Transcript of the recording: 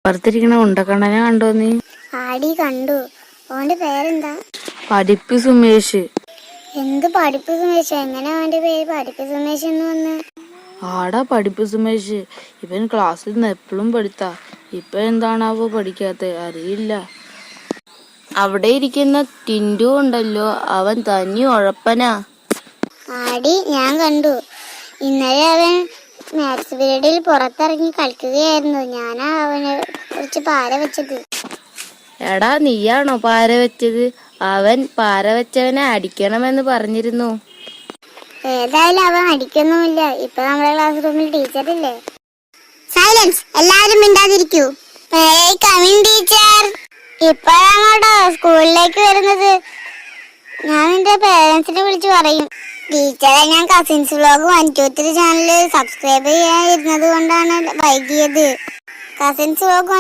പുറത്തിരിക്കണ ഉണ്ടക്കണ്ണനെ കണ്ടോ നീ? ആടി കണ്ടു. അവന്റെ പേരെന്താ? പഠിപ്പ് സുമേഷ്. എന്ത് പഠിപ്പ് സുമേഷ്? എങ്ങനെ അവന്റെ പേര് പഠിപ്പ് സുമേഷ് എന്ന് വന്ന്? ആടാ പഠിപ്പ് സുമേഷ്. ഇവൻ ക്ലാസ്സിൽ നിന്ന് എപ്പോഴും പഠിത്താ. ഇപ്പൊ എന്താണാവോ പഠിക്കാത്ത അറിയില്ല. അവിടെ ഇരിക്കുന്ന ടിൻഡു ഉണ്ടല്ലോ, അവൻ തനി ഉഴപ്പനാ. ആടി ഞാൻ കണ്ടു. ഇന്നലെ അവൻ മാത്സ് പീരീഡിൽ പുറത്തിറങ്ങി കളിക്കുകയായിരുന്നു. ഞാനാ അവനെ കുറിച്ച് പാര വെച്ചത്. എടാ നീയാണോ പാര വെച്ചത്? അവൻ പാര വെച്ചവനെ അടിക്കണമെന്ന് പറഞ്ഞിരുന്നു. ഏതായാലും അവൻ അടിക്കൊന്നുമില്ല. ഇപ്പൊ നമ്മുടെ ക്ലാസ് റൂമിൽ ടീച്ചറില്ലേ? സൈലൻസ്, എല്ലാവരും മിണ്ടാതിരിക്കൂ. ടീച്ചർ ഇപ്പോഴാണോട്ടോ സ്കൂളിലേക്ക് വരുന്നത്? ഞാൻ എന്റെ പേരൻസിനെ വിളിച്ചു പറയും. ടീച്ചറെ, ഞാൻ കസിൻസ് വ്ലോഗ് 123 ചാനൽ സബ്സ്ക്രൈബ് ചെയ്യാതിരുന്നത് കൊണ്ടാണ് വൈകിയത്. Cousins vlog